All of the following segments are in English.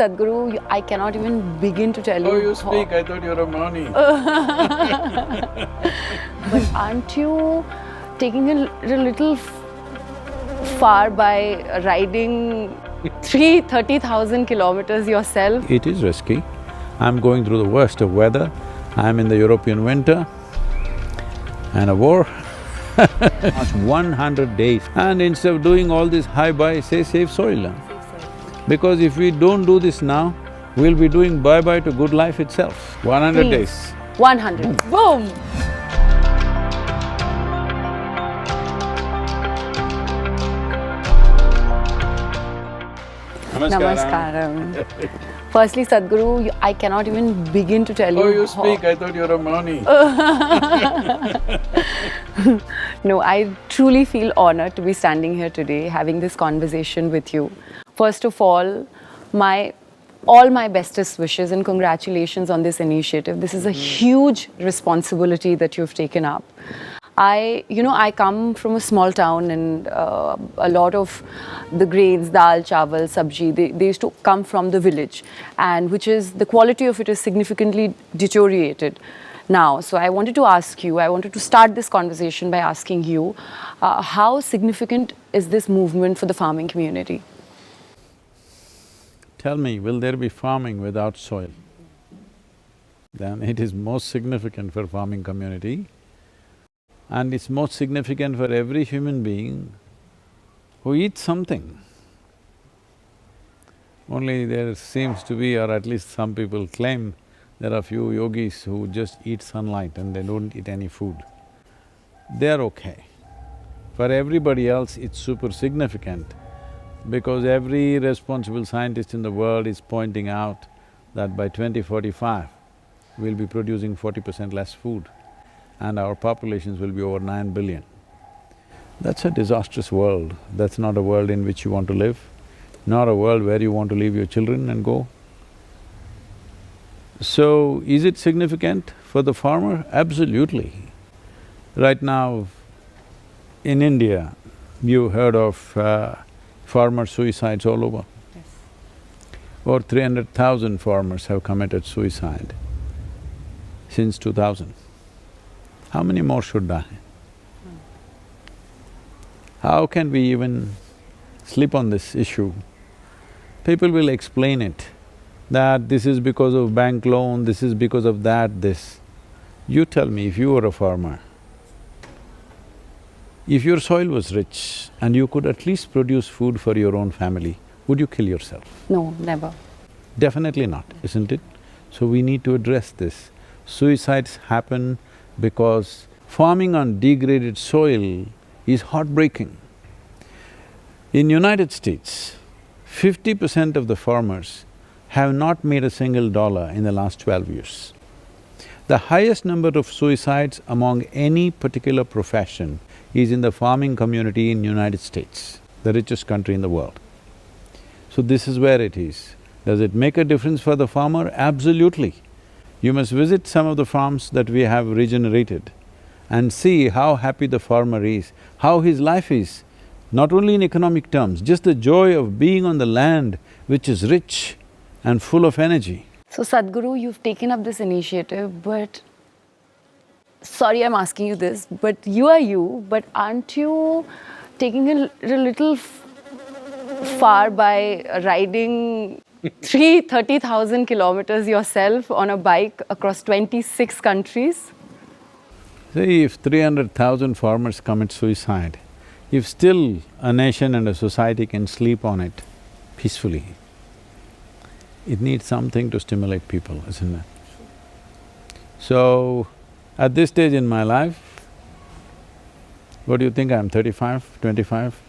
Sadhguru, I cannot even begin to tell you. Oh, you speak, I thought you were a Mouni. But aren't you taking it a little far by riding 30,000 kilometers yourself? It is risky. I'm going through the worst of weather. I'm in the European winter and a war. It's 100 days. And instead of doing all this high-bye, say save soil. Because if we don't do this now, we'll be doing bye-bye to good life itself. 100 Please. days. 100. Boom! Namaskaram. Firstly, Sadhguru, I cannot even begin to tell you. Oh, you speak, I thought you were a Mouni. No, I truly feel honored to be standing here today, having this conversation with you. First of all my bestest wishes and congratulations on this initiative. This is a huge responsibility that you've taken up. I come from a small town, and a lot of the grains, dal, chawal, sabji, they used to come from the village, and the quality of it is significantly deteriorated now. So I wanted to start this conversation by asking you, how significant is this movement for the farming community? Tell me, will there be farming without soil? Then it is most significant for farming community, and it's most significant for every human being who eats something. Only there seems to be, or at least some people claim, there are few yogis who just eat sunlight and they don't eat any food. They're okay. For everybody else, it's super significant, because every responsible scientist in the world is pointing out that by 2045, we'll be producing 40% less food and our populations will be over 9 billion. That's a disastrous world. That's not a world in which you want to live, not a world where you want to leave your children and go. So, is it significant for the farmer? Absolutely. Right now, in India, you heard of farmer suicides all over. Yes. Over 300,000 farmers have committed suicide since 2000. How many more should die? How can we even sleep on this issue? People will explain it, that this is because of bank loan, this is because of that, this. You tell me, if you were a farmer, if your soil was rich and you could at least produce food for your own family, would you kill yourself? No, never. Definitely not, isn't it? So we need to address this. Suicides happen because farming on degraded soil is heartbreaking. In United States, 50% of the farmers have not made a single dollar in the last 12 years. The highest number of suicides among any particular profession is in the farming community in United States, the richest country in the world. So this is where it is. Does it make a difference for the farmer? Absolutely. You must visit some of the farms that we have regenerated and see how happy the farmer is, how his life is, not only in economic terms, just the joy of being on the land which is rich and full of energy. So Sadhguru, you've taken up this initiative, but sorry I'm asking you this, but aren't you taking it a little far by riding 30,000 kilometers yourself on a bike across 26 countries? See, if 300,000 farmers commit suicide, if still a nation and a society can sleep on it peacefully, it needs something to stimulate people, isn't it? So, at this stage in my life, what do you think, I'm 35, 25?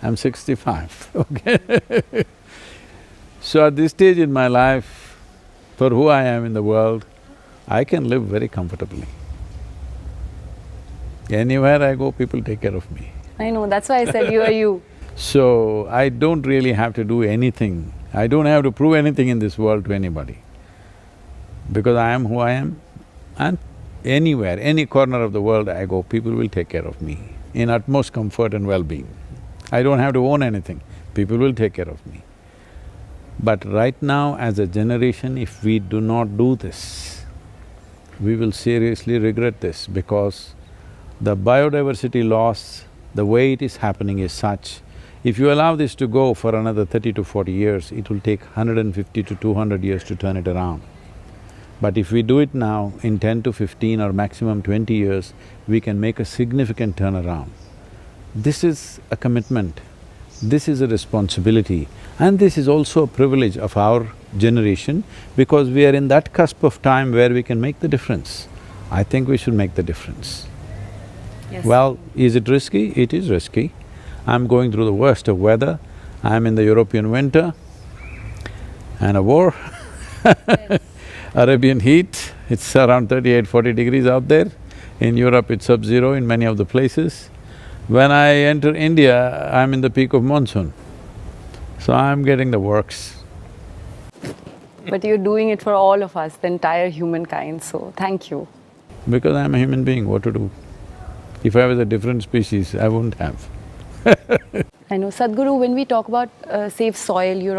I'm 65, okay? So at this stage in my life, for who I am in the world, I can live very comfortably. Anywhere I go, people take care of me. I know, that's why I said you are you. So, I don't really have to do anything. I don't have to prove anything in this world to anybody. Because I am who I am, and anywhere, any corner of the world I go, people will take care of me in utmost comfort and well-being. I don't have to own anything, people will take care of me. But right now, as a generation, if we do not do this, we will seriously regret this, because the biodiversity loss, the way it is happening is such, if you allow this to go for another 30 to 40 years, it will take 150 to 200 years to turn it around. But if we do it now, in 10 to 15 or maximum 20 years, we can make a significant turnaround. This is a commitment, this is a responsibility, and this is also a privilege of our generation, because we are in that cusp of time where we can make the difference. I think we should make the difference. Yes. Well, is it risky? It is risky. I'm going through the worst of weather. I'm in the European winter and a war Yes. Arabian heat, it's around 38–40 degrees out there. In Europe, it's sub-zero in many of the places. When I enter India, I'm in the peak of monsoon, so I'm getting the works. But you're doing it for all of us, the entire humankind, so thank you. Because I'm a human being, what to do? If I was a different species, I wouldn't have. I know, Sadhguru, when we talk about safe soil, you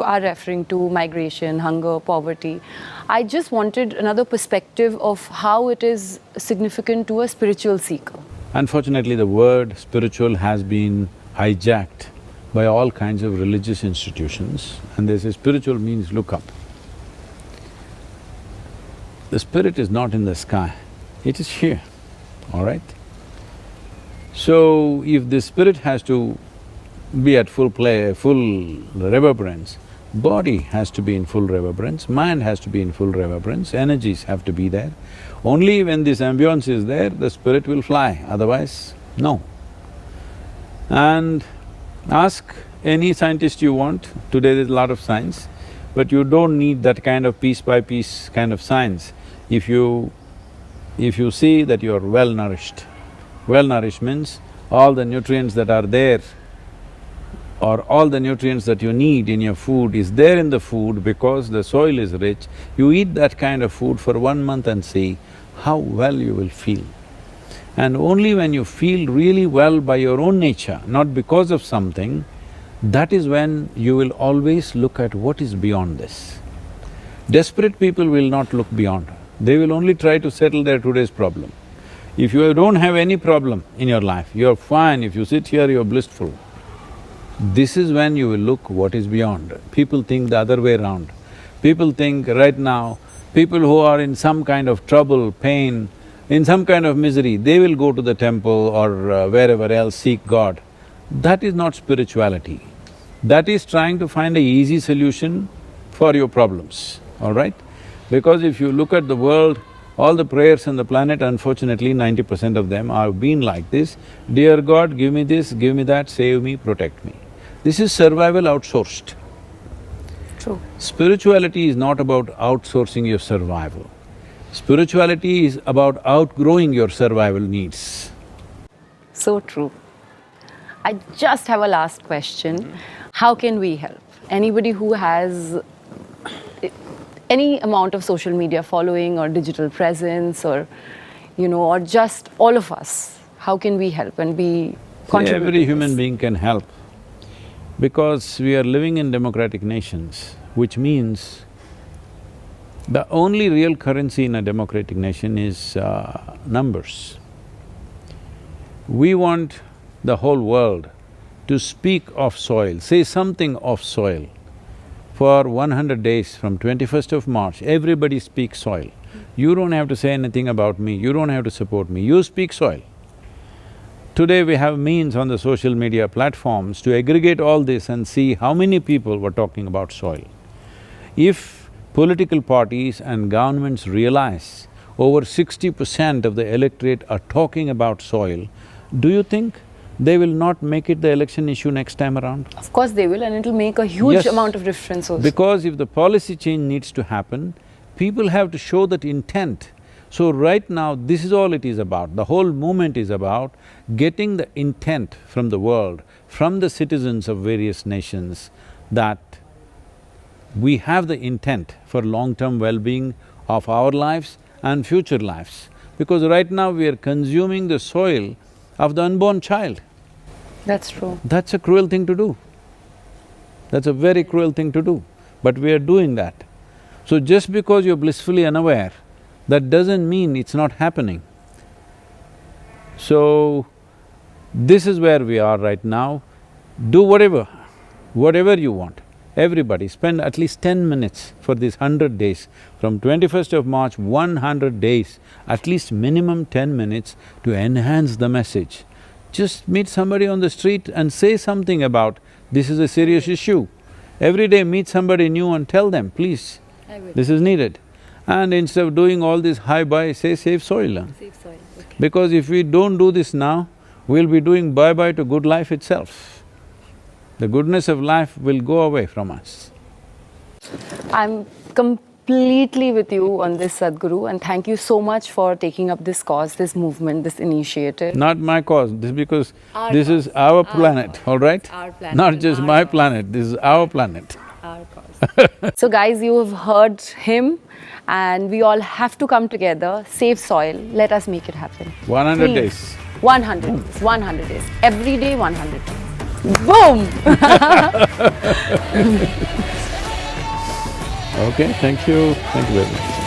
are referring to migration, hunger, poverty. I just wanted another perspective of how it is significant to a spiritual seeker. Unfortunately, the word spiritual has been hijacked by all kinds of religious institutions, and they say spiritual means look up. The spirit is not in the sky, it is here, all right? So, if the spirit has to be at full play, full reverberance, body has to be in full reverberance, mind has to be in full reverberance, energies have to be there. Only when this ambience is there, the spirit will fly, otherwise, no. And ask any scientist you want, today there's a lot of science, but you don't need that kind of piece by piece kind of science. If you see that you're well-nourished, well-nourished means all the nutrients that are there or all the nutrients that you need in your food is there in the food because the soil is rich. You eat that kind of food for 1 month and see how well you will feel. And only when you feel really well by your own nature, not because of something, that is when you will always look at what is beyond this. Desperate people will not look beyond, they will only try to settle their today's problem. If you don't have any problem in your life, you're fine, if you sit here, you're blissful. This is when you will look what is beyond. People think the other way around. People think right now, people who are in some kind of trouble, pain, in some kind of misery, they will go to the temple or wherever else seek God. That is not spirituality. That is trying to find a easy solution for your problems, all right? Because if you look at the world, all the prayers on the planet, unfortunately 90% of them have been like this, dear God, give me this, give me that, save me, protect me. This is survival outsourced. True. Spirituality is not about outsourcing your survival. Spirituality is about outgrowing your survival needs. So true. I just have a last question. How can we help? Anybody who has any amount of social media following or digital presence or, or just all of us, how can we help and be contributing? Every human being can help, because we are living in democratic nations, which means the only real currency in a democratic nation is numbers. We want the whole world to speak of soil, say something of soil. For 100 days, from 21st of March, everybody speaks soil. You don't have to say anything about me, you don't have to support me, you speak soil. Today we have means on the social media platforms to aggregate all this and see how many people were talking about soil. If political parties and governments realize over 60% of the electorate are talking about soil, do you think they will not make it the election issue next time around? Of course they will, and it'll make a huge Yes. amount of difference also. Because if the policy change needs to happen, people have to show that intent. So right now, this is all it is about. The whole movement is about getting the intent from the world, from the citizens of various nations, that we have the intent for long-term well-being of our lives and future lives. Because right now we are consuming the soil of the unborn child. That's true. That's a cruel thing to do. That's a very cruel thing to do, but we are doing that. So just because you're blissfully unaware, that doesn't mean it's not happening. So, this is where we are right now. Do whatever you want. Everybody, spend at least 10 minutes for these 100 days. From 21st of March, 100 days, at least minimum 10 minutes to enhance the message. Just meet somebody on the street and say something about, this is a serious issue. Every day meet somebody new and tell them, please, this is needed. And instead of doing all this hi-bye, say save soil. Save soil, okay. Because if we don't do this now, we'll be doing bye-bye to good life itself. The goodness of life will go away from us. I'm completely with you on this, Sadhguru, and thank you so much for taking up this cause, this movement, this initiative. Not my cause, this because this is our planet, all right? Our planet. Not just my planet, this is our planet. Our cause. So guys, you have heard him, and we all have to come together, save soil, let us make it happen. 100 Please. days. 100 days, 100 days. Every day, 100 days. Boom! Okay, thank you very much.